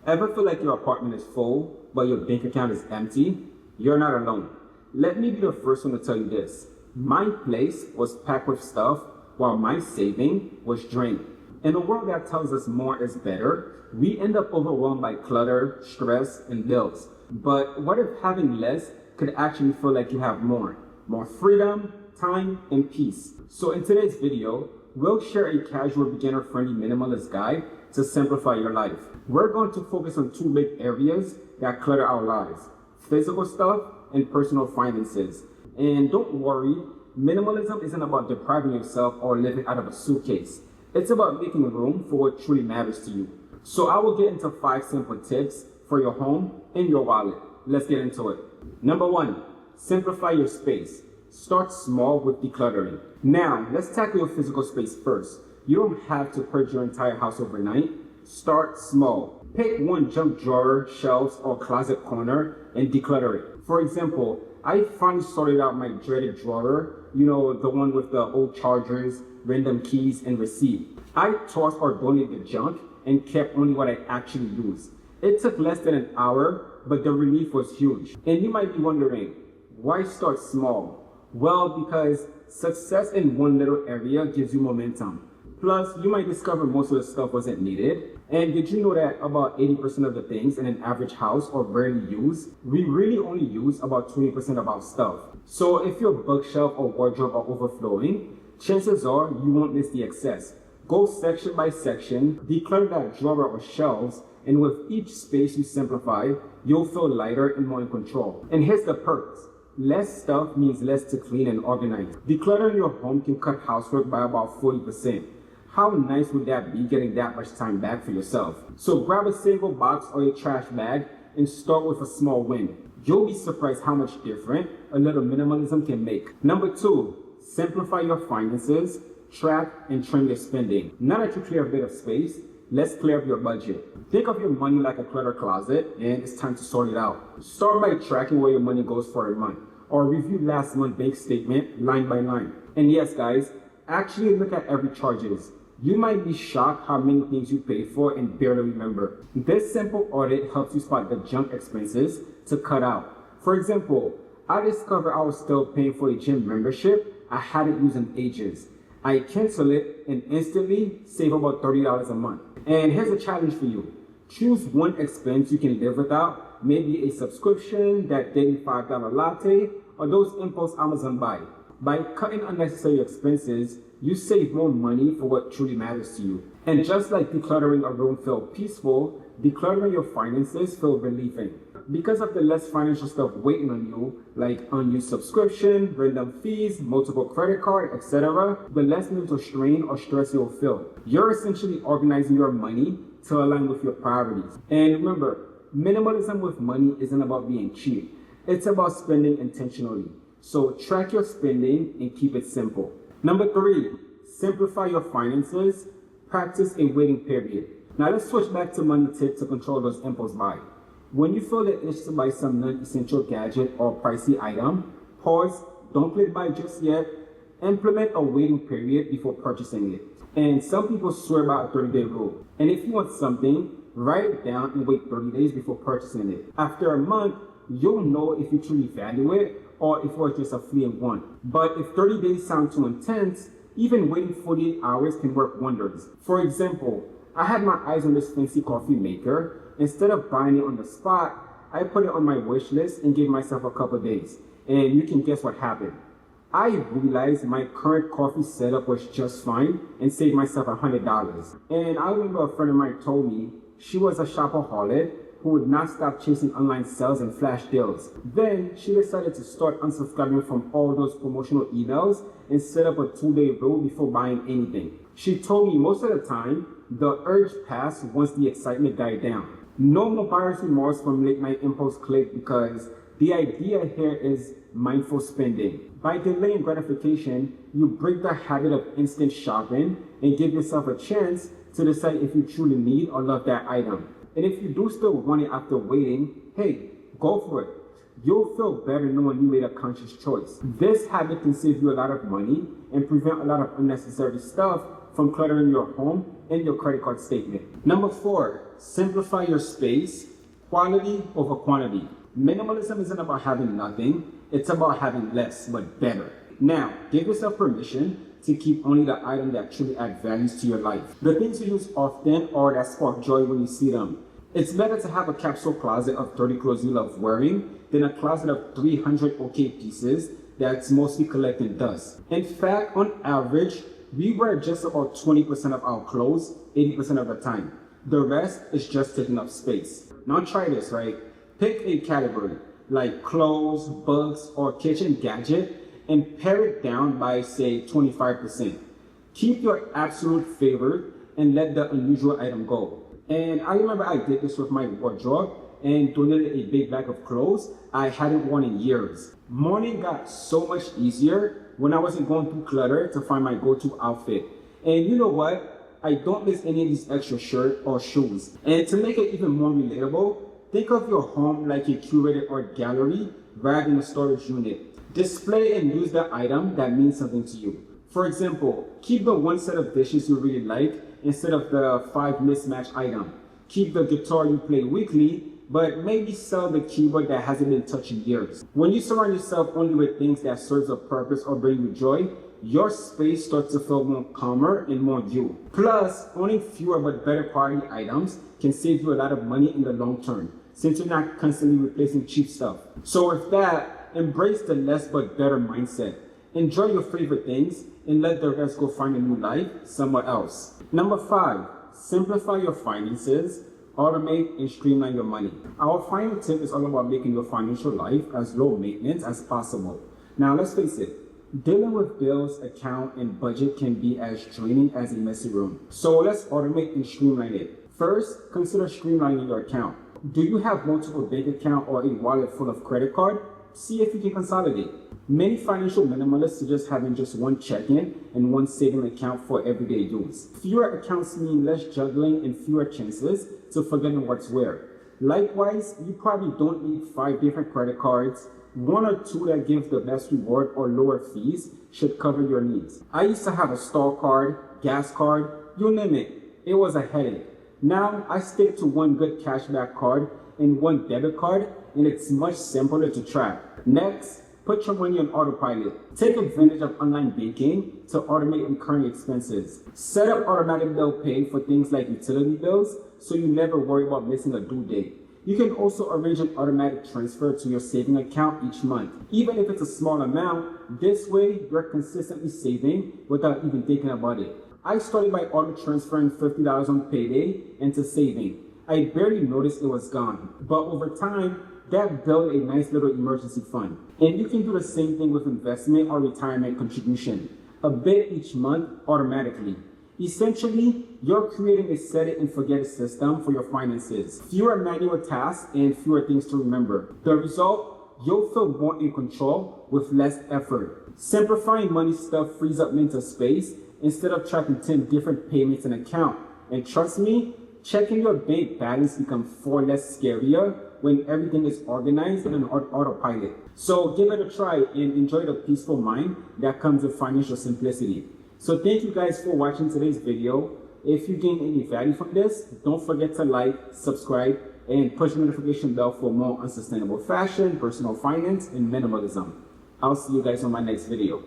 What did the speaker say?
Ever feel like your apartment is full, but your bank account is empty? You're not alone. Let me be the first one to tell you this. My place was packed with stuff while my saving was drained. In a world that tells us more is better, we end up overwhelmed by clutter, stress, and bills. But what if having less could actually feel like you have more? More freedom, time, and peace. So in today's video, we'll share a casual beginner-friendly minimalist guide to simplify your life. We're going to focus on two big areas that clutter our lives: physical stuff and personal finances. And don't worry, minimalism isn't about depriving yourself or living out of a suitcase. It's about making room for what truly matters to you. So I will get into 5 simple tips for your home and your wallet. Let's get into it. Number 1, simplify your space. Start small with decluttering. Now, let's tackle your physical space first. You don't have to purge your entire house overnight. Start small. Pick one junk drawer, shelves, or closet corner and declutter it. For example, I finally sorted out my dreaded drawer, the one with the old chargers, random keys, and receipt. I tossed or donated the junk and kept only what I actually used. It took less than an hour, but the relief was huge. And you might be wondering, why start small? Well, because success in one little area gives you momentum. Plus, you might discover most of the stuff wasn't needed. And did you know that about 80% of the things in an average house are rarely used? We really only use about 20% of our stuff. So if your bookshelf or wardrobe are overflowing, chances are you won't miss the excess. Go section by section, declutter that drawer or shelves, and with each space you simplify, you'll feel lighter and more in control. And here's the perks. Less stuff means less to clean and organize. Decluttering your home can cut housework by about 40%. How nice would that be, getting that much time back for yourself? So grab a single box or a trash bag and start with a small win. You'll be surprised how much different a little minimalism can make. Number 2, simplify your finances, track and trim your spending. Now that you clear a bit of space, let's clear up your budget. Think of your money like a clutter closet, and it's time to sort it out. Start by tracking where your money goes for a month, or review last month's bank statement line by line. And yes, guys, actually look at every charges. You might be shocked how many things you pay for and barely remember. This simple audit helps you spot the junk expenses to cut out. For example, I discovered I was still paying for a gym membership I hadn't used in ages. I cancel it and instantly save about $30 a month. And here's a challenge for you. Choose one expense you can live without, maybe a subscription, that daily $5 latte, or those impulse Amazon buy. By cutting unnecessary expenses, you save more money for what truly matters to you. And just like decluttering a room feels peaceful, decluttering your finances feels relieving. Because of the less financial stuff waiting on you, like unused subscription, random fees, multiple credit cards, etc., the less mental strain or stress you'll feel. You're essentially organizing your money to align with your priorities. And remember, minimalism with money isn't about being cheap. It's about spending intentionally. So track your spending and keep it simple. Number 3, simplify your finances, practice a waiting period. Now let's switch back to money tips to control those impulse buys. When you feel the itch to buy some non-essential gadget or pricey item, pause, don't click buy just yet, implement a waiting period before purchasing it. And some people swear by a 30-day rule. And if you want something, write it down and wait 30 days before purchasing it. After a month, you'll know if you truly value it or if it was just a fleeting want. But if 30 days sound too intense, even waiting 48 hours can work wonders. For example, I had my eyes on this fancy coffee maker. Instead of buying it on the spot, I put it on my wish list and gave myself a couple days. And you can guess what happened. I realized my current coffee setup was just fine and saved myself $100. And I remember a friend of mine told me she was a shopaholic who would not stop chasing online sales and flash deals. Then she decided to start unsubscribing from all those promotional emails and set up a 2-day rule before buying anything. She told me most of the time, the urge passed once the excitement died down. No more buyer's remorse from late night impulse click, because the idea here is mindful spending. By delaying gratification, you break the habit of instant shopping and give yourself a chance to decide if you truly need or love that item. And if you do still want it after waiting, hey, go for it. You'll feel better knowing you made a conscious choice. This habit can save you a lot of money and prevent a lot of unnecessary stuff from cluttering your home and your credit card statement. Number 4, simplify your space, quality over quantity. Minimalism isn't about having nothing, it's about having less but better. Now, give yourself permission to keep only the items that truly add values to your life. The things you use often or that spark joy when you see them. It's better to have a capsule closet of 30 clothes you love wearing than a closet of 300 okay pieces that's mostly collecting dust. In fact, on average, we wear just about 20% of our clothes 80% of the time. The rest is just taking up space. Now try this, right? Pick a category like clothes, books, or kitchen gadget and pare it down by say 25%. Keep your absolute favorite and let the unusual item go. And I remember I did this with my wardrobe and donated a big bag of clothes I hadn't worn in years. Morning got so much easier when I wasn't going through clutter to find my go-to outfit. And you know what? I don't miss any of these extra shirts or shoes. And to make it even more relatable, think of your home like a curated art gallery rather than a storage unit. Display and use the item that means something to you. For example, keep the one set of dishes you really like instead of the 5 mismatched items. Keep the guitar you play weekly, but maybe sell the keyboard that hasn't been touched in years. When you surround yourself only with things that serves a purpose or bring you joy, your space starts to feel more calmer and more you. Plus, owning fewer but better quality items can save you a lot of money in the long term, since you're not constantly replacing cheap stuff. So with that, embrace the less but better mindset. Enjoy your favorite things and let the rest go find a new life somewhere else. Number 5, simplify your finances, automate and streamline your money. Our final tip is all about making your financial life as low maintenance as possible. Now let's face it, dealing with bills, account, and budget can be as draining as a messy room. So let's automate and streamline it. First, consider streamlining your account. Do you have multiple bank accounts or a wallet full of credit cards? See if you can consolidate. Many financial minimalists suggest having just one check-in and one saving account for everyday use. Fewer accounts mean less juggling and fewer chances to forgetting what's where. Likewise, you probably don't need 5 different credit cards. 1 or 2 that give the best reward or lower fees should cover your needs. I used to have a store card, gas card, you name it. It was a headache. Now I stick to 1 good cashback card and 1 debit card, and it's much simpler to track. Next, put your money on autopilot. Take advantage of online banking to automate recurring expenses. Set up automatic bill pay for things like utility bills so you never worry about missing a due date. You can also arrange an automatic transfer to your saving account each month. Even if it's a small amount, this way you're consistently saving without even thinking about it. I started by auto transferring $50 on payday into saving. I barely noticed it was gone, but over time, that built a nice little emergency fund. And you can do the same thing with investment or retirement contribution, a bit each month automatically. Essentially, you're creating a set it and forget it system for your finances. Fewer manual tasks and fewer things to remember. The result, you'll feel more in control with less effort. Simplifying money stuff frees up mental space instead of tracking 10 different payments in an account. And trust me, checking your bank balance becomes far less scarier when everything is organized and on autopilot. So give it a try and enjoy the peaceful mind that comes with financial simplicity. So thank you guys for watching today's video. If you gained any value from this, don't forget to like, subscribe, and push the notification bell for more unsustainable fashion, personal finance, and minimalism. I'll see you guys on my next video.